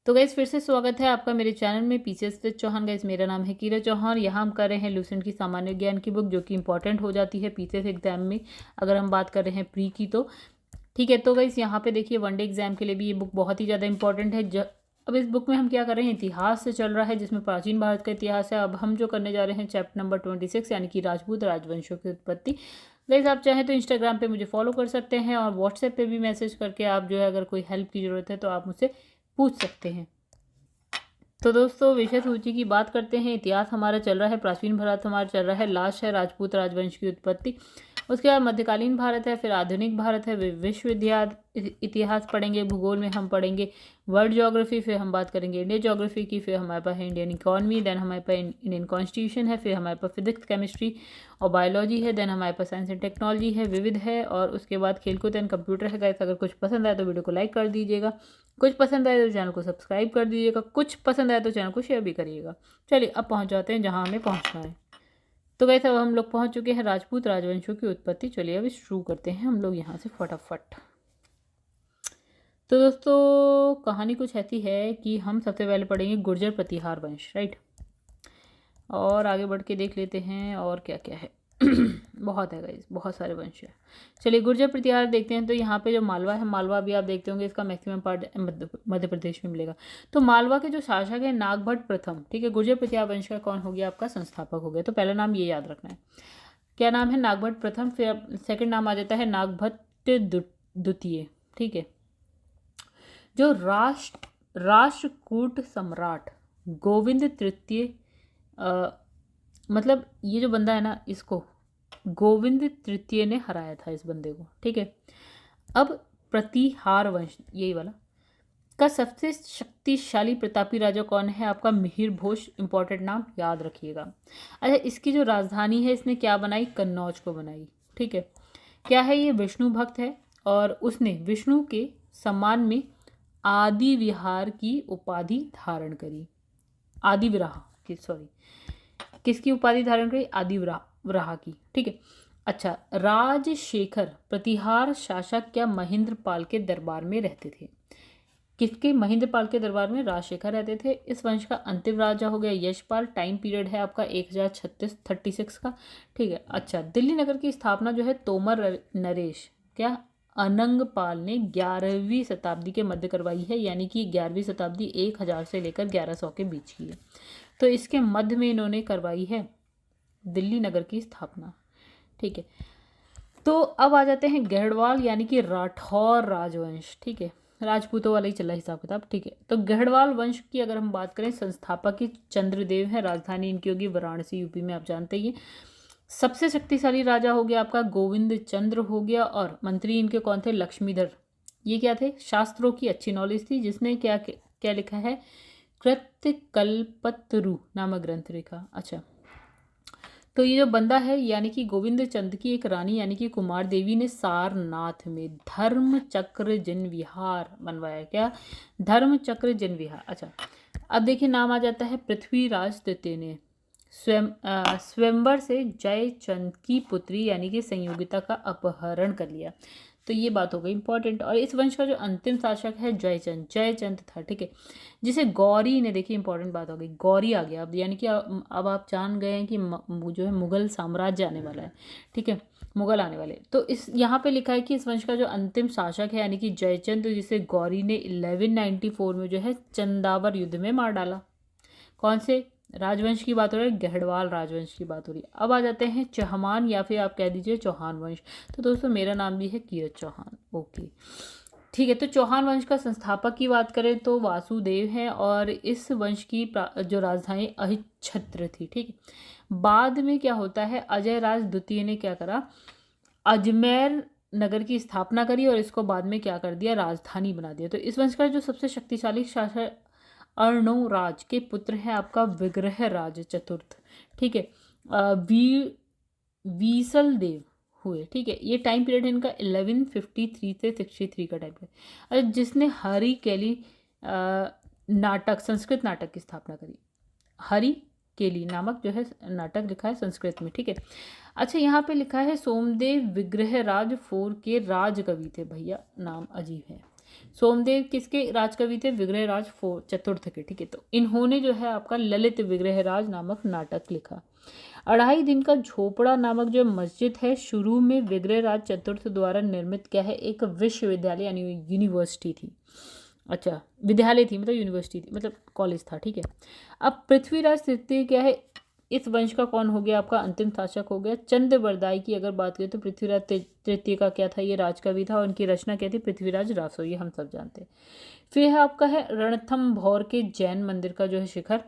तो गाइस फिर से स्वागत है आपका मेरे चैनल में पीसीएस विद चौहान। गाइस मेरा नाम है कीरत चौहान। यहाँ हम कर रहे हैं लूसेंट की सामान्य ज्ञान की बुक, जो कि इंपॉर्टेंट हो जाती है पीसीएस एग्जाम में अगर हम बात कर रहे हैं प्री की तो। ठीक है, तो गाइस यहाँ पे देखिए वनडे एग्जाम के लिए भी ये बुक बहुत ही ज़्यादा इंपॉर्टेंट है। अब इस बुक में हम क्या कर रहे हैं, इतिहास से चल रहा है जिसमें प्राचीन भारत का इतिहास है। अब हम जो करने जा रहे हैं चैप्टर नंबर 26 यानी कि राजपूत राजवंशों की उत्पत्ति। गाइस आप चाहें तो इंस्टाग्राम पे मुझे फॉलो कर सकते हैं और व्हाट्सएप पे भी मैसेज करके आप जो है अगर कोई हेल्प की ज़रूरत है तो आप मुझसे पूछ सकते हैं। तो दोस्तों विषय सूची की बात करते हैं। इतिहास हमारा चल रहा है, प्राचीन भारत हमारा चल रहा है, लास्ट है राजपूत राजवंश की उत्पत्ति। उसके बाद मध्यकालीन भारत है, फिर आधुनिक भारत है, विश्व इतिहास पढ़ेंगे। भूगोल में हम पढ़ेंगे वर्ल्ड ज्योग्राफी, फिर हम बात करेंगे इंडियन ज्योग्राफी की, फिर हमारे पास है इंडियन इकोनॉमी, देन हमारे पास इंडियन कॉन्स्टिट्यूशन है, फिर हमारे पास फिजिक्स केमिस्ट्री और बायोलॉजी है, देन हमारे पास साइंस एंड टेक्नोलॉजी है, विविध है, और उसके बाद खेलकूद एंड कंप्यूटर है। गाइस अगर कुछ पसंद आए तो वीडियो को लाइक कर दीजिएगा, कुछ पसंद आए तो चैनल को सब्सक्राइब कर दीजिएगा, कुछ पसंद आए तो चैनल को शेयर भी करिएगा। चलिए अब पहुंच जाते हैं जहां हमें पहुंचना है। तो गाइस अब हम लोग पहुंच चुके हैं राजपूत राजवंशों की उत्पत्ति। चलिए अब शुरू करते हैं हम लोग यहाँ से फटाफट। तो दोस्तों कहानी कुछ ऐसी है कि हम सबसे पहले पढ़ेंगे गुर्जर प्रतिहार वंश, राइट। और आगे बढ़ के देख लेते हैं और क्या क्या है। बहुत है गाइस, बहुत सारे वंश है। चलिए गुर्जर प्रतिहार देखते हैं। तो यहाँ पे जो मालवा है, मालवा भी आप देखते होंगे इसका मैक्सिमम पार्ट मध्य प्रदेश में मिलेगा। तो मालवा के जो शासक है नागभट्ट प्रथम, ठीक है। गुर्जर प्रतिहार वंश का कौन हो गया, आपका संस्थापक हो गया। तो पहला नाम ये याद रखना है, क्या नाम है, नागभट्ट प्रथम। फिर सेकंड नाम आ जाता है नागभट्ट द्वितीय, ठीक है। जो राष्ट्रकूट सम्राट गोविंद तृतीय, मतलब ये जो बंदा है ना, इसको गोविंद तृतीय ने हराया था इस बंदे को, ठीक है। अब प्रतिहार वंश यही वाला का सबसे शक्तिशाली प्रतापी राजा कौन है, आपका मिहिर भोज। इंपॉर्टेंट नाम याद रखिएगा। अच्छा इसकी जो राजधानी है इसने क्या बनाई, कन्नौज को बनाई, ठीक है। क्या है ये, विष्णु भक्त है और उसने विष्णु के सम्मान में आदि विहार की उपाधि धारण करी। आदि विराह की, सॉरी, किसकी उपाधि धारण करी, आदि विराह की, ठीक है। अच्छा राजशेखर प्रतिहार शासक क्या महेंद्र पाल के दरबार में रहते थे। किसके, महेंद्र पाल के दरबार में राजशेखर रहते थे। इस वंश का अंतिम राजा हो गया यशपाल। टाइम पीरियड है आपका 1036 का, ठीक है। अच्छा दिल्ली नगर की स्थापना जो है तोमर नरेश क्या अनंगपाल ने 11वीं शताब्दी के मध्य करवाई है, यानी कि 11वीं शताब्दी 1000 से लेकर 1100 के बीच की है। तो इसके मध्य में इन्होंने करवाई है दिल्ली नगर की स्थापना, ठीक है। तो अब आ जाते हैं गढ़वाल यानी कि राठौर राजवंश, ठीक है। राजपूतों वाला ही चला हिसाब किताब, ठीक है। तो गढ़वाल वंश की अगर हम बात करें, संस्थापक ही चंद्रदेव है। राजधानी इनकी होगी वाराणसी, यूपी में, आप जानते ही हैं। सबसे शक्तिशाली राजा हो गया आपका गोविंद चंद्र हो गया, और मंत्री इनके कौन थे, लक्ष्मीधर। ये क्या थे, शास्त्रों की अच्छी नॉलेज थी। जिसने क्या क्या लिखा है, कृत्यकल्पतरु नामक ग्रंथ लिखा। अच्छा तो ये जो बंदा है यानी कि गोविंद चंद की एक रानी यानी कि कुमार देवी ने सारनाथ में धर्म चक्र जन विहार बनवाया। क्या, धर्म चक्र जन विहार। अच्छा अब देखिए नाम आ जाता है पृथ्वीराज द्वितीय ने स्वयंवर से जयचंद की पुत्री यानी कि संयोगिता का अपहरण कर लिया। तो ये बात हो गई इंपॉर्टेंट। और इस वंश का जो अंतिम शासक है जयचंद था, ठीक है। जिसे गौरी ने, देखिए इंपॉर्टेंट बात हो गई, गौरी आ गया अब, यानी कि अब आप जान गए हैं कि जो है मुगल साम्राज्य आने वाला है, ठीक है, मुगल आने वाले। तो इस यहाँ पे लिखा है कि इस वंश का जो अंतिम शासक है यानी कि जयचंद, जिसे गौरी ने 1194 में जो है चंदावर युद्ध में मार डाला। कौन से राजवंश की बात हो रही है, गढ़वाल राजवंश की बात हो रही है। अब आ जाते हैं चहमान या फिर आप कह दीजिए चौहान वंश। तो दोस्तों मेरा नाम भी है कीरत चौहान, ओके, ठीक है। तो चौहान वंश का संस्थापक की बात करें तो वासुदेव है, और इस वंश की जो राजधानी अहिच्छत्र थी, ठीक है। बाद में क्या होता है, अजय राज द्वितीय ने क्या करा, अजमेर नगर की स्थापना करी और इसको बाद में क्या कर दिया, राजधानी बना दिया। तो इस वंश का जो सबसे शक्तिशाली शासक अर्णोराज के पुत्र है आपका विग्रह राज चतुर्थ, ठीक है। वीसल देव हुए, ठीक है। ये टाइम पीरियड है इनका 1153 से 63 का टाइम पीरियड। अच्छा जिसने हरि केली नाटक, संस्कृत नाटक की स्थापना करी। हरि केली नामक जो है नाटक लिखा है संस्कृत में, ठीक है। अच्छा यहाँ पे लिखा है सोमदेव विग्रह राज 4 के राजकवि थे, भैया नाम अजीब है। सोमदेव किसके राजकवि थे? विग्रहराज चतुर्थ के। ठीक है, तो इन्होंने जो है आपका ललित विग्रहराज नामक नाटक लिखा। 2.5 दिन का झोपड़ा नामक जो मस्जिद है शुरू में विग्रहराज चतुर्थ द्वारा निर्मित क्या है? एक विश्वविद्यालय यानी यूनिवर्सिटी थी। अच्छा, विद्यालय थी मतलब यूनिवर्सिटी थी, मतलब कॉलेज था। ठीक है, अब पृथ्वीराज तृतीय क्या है? इस वंश का कौन हो गया? आपका अंतिम शासक हो गया। चंद्रबरदाई की अगर बात करें तो पृथ्वीराज तृतीय का क्या था? ये राजकवि था और उनकी रचना क्या थी? पृथ्वीराज रासो, ये हम सब जानते हैं। फिर है आपका है रणथंभौर के जैन मंदिर का जो है शिखर,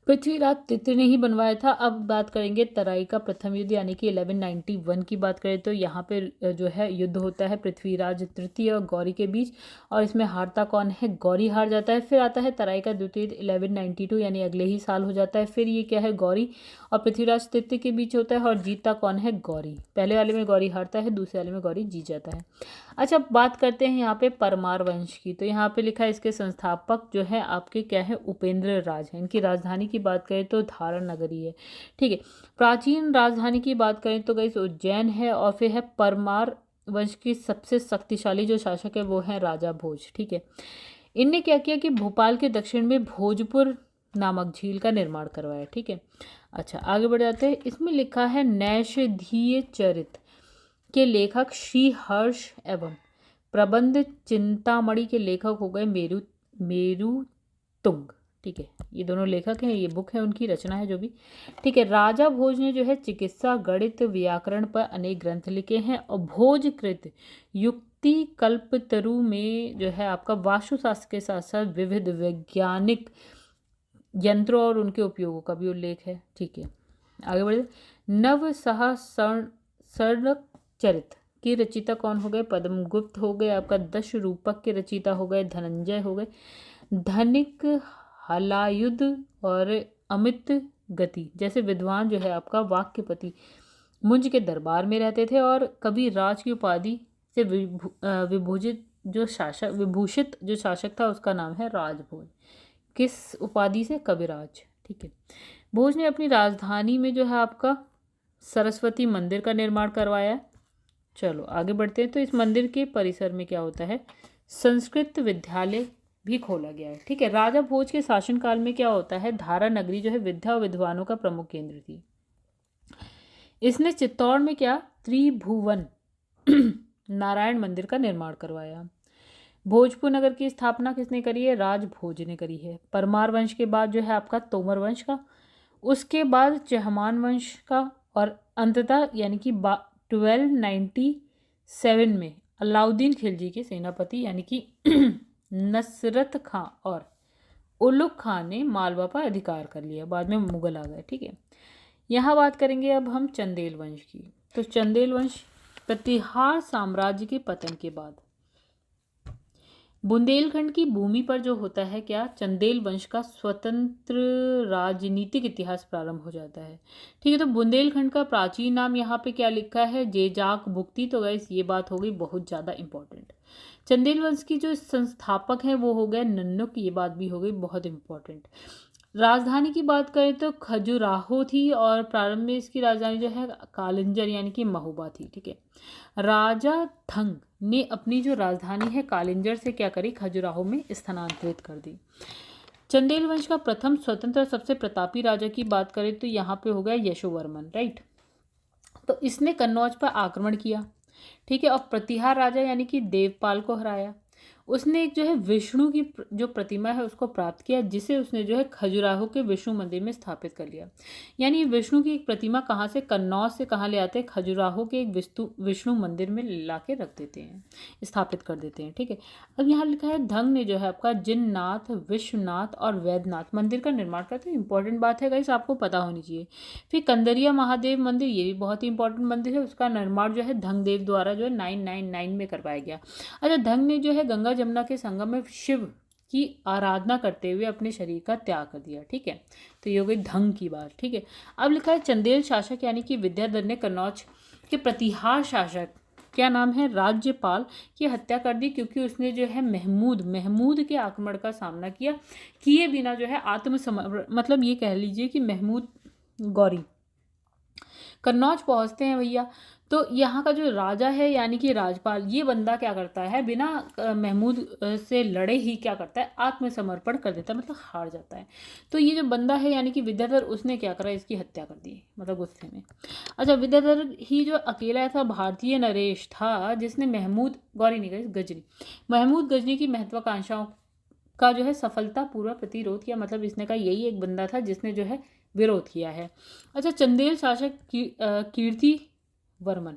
पृथ्वीराज तृतीय ने ही बनवाया था। अब बात करेंगे तराई का प्रथम युद्ध यानी कि 1191 की बात करें तो यहाँ पे जो है युद्ध होता है पृथ्वीराज तृतीय और गौरी के बीच, और इसमें हारता कौन है? गौरी हार जाता है। फिर आता है तराई का द्वितीय युद्ध 1192 यानी अगले ही साल हो जाता है। फिर ये क्या है? गौरी और पृथ्वीराज तृतीय के बीच होता है और जीतता कौन है? गौरी। पहले वाले में गौरी हारता है, दूसरे वाले में गौरी जीत जाता है। अच्छा, बात करते हैं यहाँ पे परमार वंश की। तो यहाँ पे लिखा है इसके संस्थापक जो है आपके क्या है? उपेंद्र राज है। इनकी राजधानी की बात करें तो धारण नगरी है। ठीक है, प्राचीन राजधानी की बात करें तो गाइस उज्जैन है। और फिर है परमार वंश की सबसे शक्तिशाली जो शासक है वो है राजा भोज। ठीक है, इनने क्या किया कि भोपाल के दक्षिण में भोजपुर नामक झील का निर्माण करवाया। ठीक है, अच्छा आगे बढ़ जाते हैं। इसमें लिखा है नैषधीय चरित के लेखक श्री हर्ष एवं प्रबंध चिंतामणि के लेखक हो गए मेरु तुंग। ठीक है, ये दोनों लेखक हैं, ये बुक है उनकी रचना है जो भी। ठीक है, राजा भोज ने जो है चिकित्सा गणित व्याकरण पर अनेक ग्रंथ लिखे हैं और भोजकृत युक्ति कल्पतरु में जो है आपका वास्तुशास्त्र के साथ साथ विविध वैज्ञानिक यंत्रों और उनके उपयोगों का भी उल्लेख है। ठीक है, आगे बढ़े। नव सहस्र चरित के रचिता कौन हो गए? पद्मगुप्त हो गए। आपका दश रूपक के रचिता हो गए धनंजय हो गए। धनिक हलायुध और अमित गति जैसे विद्वान जो है आपका वाक्यपति मुंज के दरबार में रहते थे और कभी राज की उपाधि से विभूषित जो शासक था उसका नाम है राजभोज। किस उपाधि से? कविराज। ठीक है, भोज ने अपनी राजधानी में जो है आपका सरस्वती मंदिर का निर्माण करवाया। चलो आगे बढ़ते हैं। तो इस मंदिर के परिसर में क्या होता है? संस्कृत विद्यालय भी खोला गया है। ठीक है, राजा भोज के शासनकाल में क्या होता है? धारा नगरी जो है विद्या और विद्वानों का प्रमुख केंद्र थी। इसने चित्तौड़ में क्या? त्रिभुवन नारायण मंदिर का निर्माण करवाया। भोजपुर नगर की स्थापना किसने करी है? राजभोज ने करी है। परमार वंश के बाद जो है आपका तोमर वंश का, उसके बाद चहमान वंश का, और अंततः यानी कि 1297 में अलाउद्दीन खिलजी के सेनापति यानी कि नसरत खां और उलुग खां ने मालवा पर अधिकार कर लिया। बाद में मुगल आ गए। ठीक है, यहाँ बात करेंगे अब हम चंदेल वंश की। तो चंदेल वंश प्रतिहार साम्राज्य के पतन के बाद बुंदेलखंड की भूमि पर जो होता है क्या? चंदेल वंश का स्वतंत्र राजनीतिक इतिहास प्रारंभ हो जाता है। ठीक है, तो बुंदेलखंड का प्राचीन नाम यहाँ पे क्या लिखा है? जेजाक भुक्ति। तो गाइस ये बात हो गई बहुत ज़्यादा इंपॉर्टेंट। चंदेल वंश की जो संस्थापक हैं वो हो गए नन्नुक, ये बात भी हो गई बहुत इंपॉर्टेंट। राजधानी की बात करें तो खजुराहो थी और प्रारंभ में इसकी राजधानी जो है कालिंजर यानी कि महोबा थी। ठीक है, राजा धंग ने अपनी जो राजधानी है कालिंजर से क्या करी? खजुराहो में स्थानांतरित कर दी। चंदेल वंश का प्रथम स्वतंत्र सबसे प्रतापी राजा की बात करें तो यहाँ पे हो गया यशोवर्मन। राइट, तो इसने कन्नौज पर आक्रमण किया। ठीक है, और प्रतिहार राजा यानी कि देवपाल को हराया। उसने एक जो है विष्णु की जो प्रतिमा है उसको प्राप्त किया, जिसे उसने जो है खजुराहो के विष्णु मंदिर में स्थापित कर लिया। यानी विष्णु की एक प्रतिमा कहाँ से? कन्नौज से कहाँ ले आते हैं? खजुराहो के एक विष्णु मंदिर में ला के रख देते हैं, स्थापित कर देते हैं। ठीक है, अब यहाँ लिखा है धंग ने जो है आपका जिननाथ, विश्वनाथ और वैद्यनाथ मंदिर का निर्माण करते हैं। इंपॉर्टेंट बात है गाइस, आपको पता होनी चाहिए। फिर कंदरिया महादेव मंदिर, ये भी बहुत ही इंपॉर्टेंट मंदिर है, उसका निर्माण जो है धंग देव द्वारा जो है 999 में करवाया गया। अच्छा, धंग ने जो है गंगा जमुना के संगम में शिव की आराधना करते हुए अपने शरीर का त्याग कर दिया। ठीक है, तो ये हो गई धंग की बात। ठीक है, अब लिखा है चंदेल शासक यानी कि विद्याधर ने कन्नौज के प्रतिहार शासक क्या नाम है? राज्यपाल की हत्या कर दी, क्योंकि उसने जो है महमूद के आक्रमण का सामना किए बिना जो है मतलब ये कह लीजिए कि महमूद गौरी कन्नौज पहुंचते हैं भैया। तो यहाँ का जो राजा है यानी कि राजपाल, ये बंदा क्या करता है, बिना महमूद से लड़े ही क्या करता है, आत्मसमर्पण कर देता है, मतलब हार जाता है। तो ये जो बंदा है यानी कि विद्याधर, उसने क्या करा, इसकी हत्या कर दी, मतलब गुस्से में। अच्छा, विद्याधर ही जो अकेला ऐसा भारतीय नरेश था जिसने महमूद, गौरी नहीं गई, गजनी, महमूद गजनी की महत्वाकांक्षाओं का जो है सफलतापूर्वक प्रतिरोध किया। मतलब इसने कहा यही एक बंदा था जिसने जो है विरोध किया है। अच्छा, चंदेल शासक कीर्ति वर्मन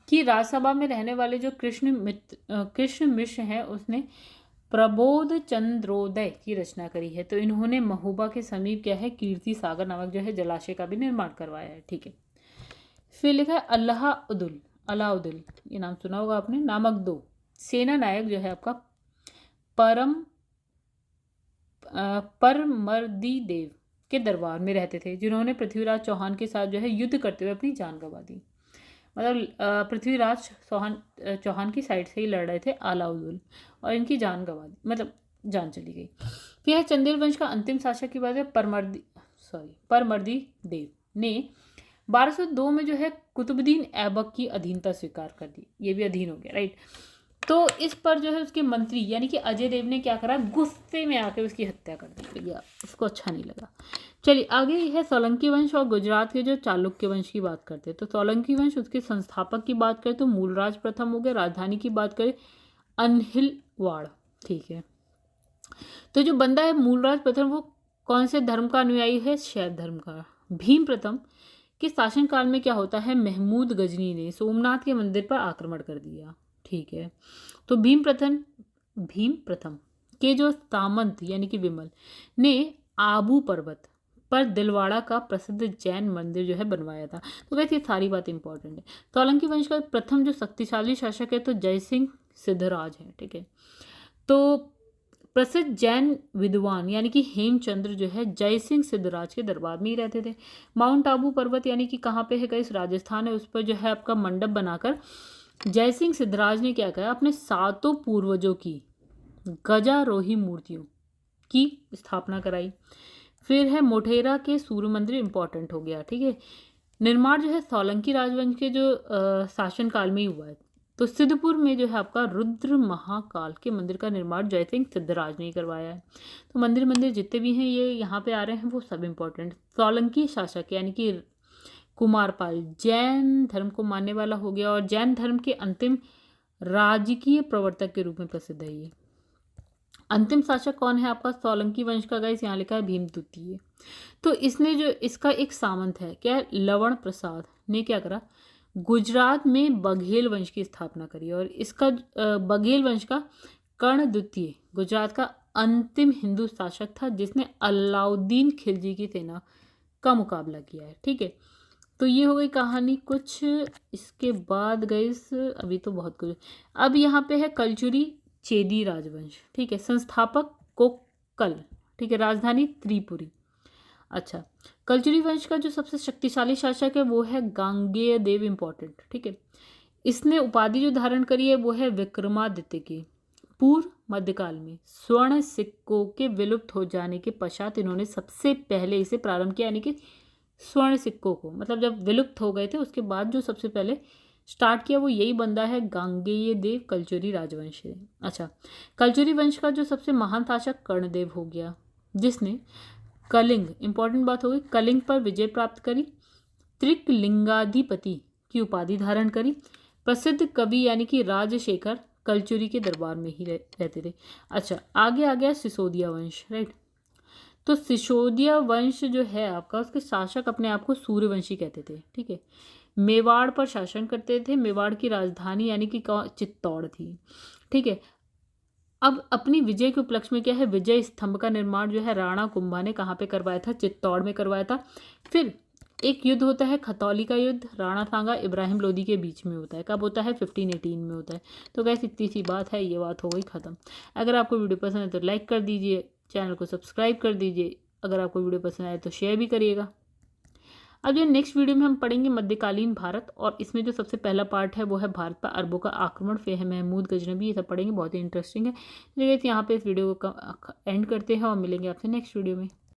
की राजसभा में रहने वाले जो कृष्ण मिश्र हैं, उसने प्रबोध चंद्रोदय की रचना करी है। तो इन्होंने महोबा के समीप क्या है, कीर्ति सागर नामक जो है जलाशय का भी निर्माण करवाया है। ठीक है, फिर लिखा है अलाउद्दीन, ये नाम सुना होगा आपने, नामक दो सेना नायक जो है आपका परमर्दी देव के दरबार में रहते थे, जिन्होंने पृथ्वीराज चौहान के साथ जो है युद्ध करते हुए अपनी जान गंवा दी। मतलब पृथ्वीराज चौहान की साइड से ही लड़ रहे थे अलाउद्दीन, और इनकी जान गंवा दी, मतलब जान चली गई। फिर है चंदेल वंश का अंतिम शासक की बात है, परमर्दी देव ने 1202 में जो है कुतुबुद्दीन ऐबक की अधीनता स्वीकार कर दी, ये भी अधीन हो गया, राइट। तो इस पर जो है उसके मंत्री यानी कि अजय देव ने क्या करा, गुस्से में आकर उसकी हत्या कर दी भैया, उसको अच्छा नहीं लगा। चलिए आगे है सोलंकी वंश और गुजरात के जो चालुक्य वंश की बात करते हैं। तो सोलंकी वंश, उसके संस्थापक की बात करें तो मूलराज प्रथम हो गए। राजधानी की बात करें अनहिलवाड़, ठीक है। तो जो बंदा है मूलराज प्रथम, वो कौन से धर्म का अनुयायी है, शैव धर्म का। भीम प्रथम के शासनकाल में क्या होता है, महमूद गजनी ने सोमनाथ के मंदिर पर आक्रमण कर दिया, ठीक है। तो भीम प्रथम के जो सामंत यानी कि विमल ने आबू पर्वत पर दिलवाड़ा का प्रसिद्ध जैन मंदिर जो है बनवाया था। तो वैसे ये सारी बात इंपॉर्टेंट है। सोलंकी वंश का प्रथम जो शक्तिशाली शासक है तो जयसिंह सिद्धराज है, ठीक है। तो प्रसिद्ध जैन विद्वान यानी कि हेमचंद्र जो है जयसिंह सिद्धराज के दरबार में ही रहते थे। माउंट आबू पर्वत यानी कि कहाँ पे है, इस राजस्थान है, उस पर जो है आपका मंडप बनाकर जयसिंह सिद्धराज ने क्या कहा, अपने 7 पूर्वजों की गजारोही मूर्तियों की स्थापना कराई। फिर है मोढेरा के सूर्य मंदिर, इंपॉर्टेंट हो गया, ठीक है। निर्माण जो है सोलंकी राजवंश के जो शासनकाल में ही हुआ है। तो सिद्धपुर में जो है आपका रुद्र महाकाल के मंदिर का निर्माण जयसिंह सिद्धराज ने करवाया है। तो मंदिर जितने भी हैं ये यहाँ पे आ रहे हैं वो सब इंपॉर्टेंट। सोलंकी शासक यानी कि कुमारपाल जैन धर्म को मानने वाला हो गया और जैन धर्म के अंतिम राजकीय प्रवर्तक के रूप में प्रसिद्ध है ये। अंतिम शासक कौन है आपका सोलंकी वंश का, गाइस यहाँ लिखा है भीम द्वितीय। तो इसने जो इसका एक सामंत है क्या, लवण प्रसाद ने क्या करा, गुजरात में बघेल वंश की स्थापना करी और इसका बघेल वंश का कर्ण द्वितीय गुजरात का अंतिम हिंदू शासक था जिसने अलाउद्दीन खिलजी की सेना का मुकाबला किया है, ठीक है। तो ये हो गई कहानी कुछ। इसके बाद गाइस अभी तो बहुत कुछ, अब यहाँ पे है कलचुरी चेदी राजवंश, ठीक है। संस्थापक कोक्कल, ठीक है। राजधानी त्रिपुरी। अच्छा, कलचुरी वंश का जो सबसे शक्तिशाली शासक है वो है गांगेय देव, इंपॉर्टेंट, ठीक है। इसने उपाधि जो धारण करी है वो है विक्रमादित्य की। पूर्व मध्यकाल में स्वर्ण सिक्कों के विलुप्त हो जाने के पश्चात इन्होंने सबसे पहले इसे प्रारंभ किया, यानी कि स्वर्ण सिक्कों को, मतलब जब विलुप्त हो गए थे उसके बाद जो सबसे पहले स्टार्ट किया वो यही बंदा है गांगेय देव कलचुरी राजवंश है। अच्छा, कलचुरी वंश का जो सबसे महान शासक कर्णदेव हो गया जिसने कलिंग, इंपॉर्टेंट बात हो गई, कलिंग पर विजय प्राप्त करी, त्रिकलिंगाधिपति की उपाधि धारण करी। प्रसिद्ध कवि यानी कि राजशेखर कलचुरी के दरबार में ही रहते थे। अच्छा, आगे आ गया सिसोदिया वंश, राइट। तो सिसोदिया वंश जो है आपका, उसके शासक अपने आप को सूर्यवंशी कहते थे, ठीक है। मेवाड़ पर शासन करते थे। मेवाड़ की राजधानी यानी कि चित्तौड़ थी, ठीक है। अब अपनी विजय के उपलक्ष्य में क्या है, विजय स्तंभ का निर्माण जो है राणा कुंभा ने कहाँ पे करवाया था, चित्तौड़ में करवाया था। फिर एक युद्ध होता है खतौली का युद्ध, राणा सांगा इब्राहिम लोदी के बीच में होता है। कब होता है, 1518 में होता है। तो गैस इतनी सी बात है, ये बात हो गई ख़त्म। अगर आपको वीडियो पसंद है तो लाइक कर दीजिए, चैनल को सब्सक्राइब कर दीजिए। अगर आपको वीडियो पसंद आए तो शेयर भी करिएगा। अब जो नेक्स्ट वीडियो में हम पढ़ेंगे मध्यकालीन भारत, और इसमें जो सबसे पहला पार्ट है वो है भारत पर अरबों का आक्रमण, फिर है महमूद गजनबी, ये सब पढ़ेंगे, बहुत ही इंटरेस्टिंग है। चलिए यहाँ पे इस वीडियो को एंड करते हैं और मिलेंगे आपसे नेक्स्ट वीडियो में।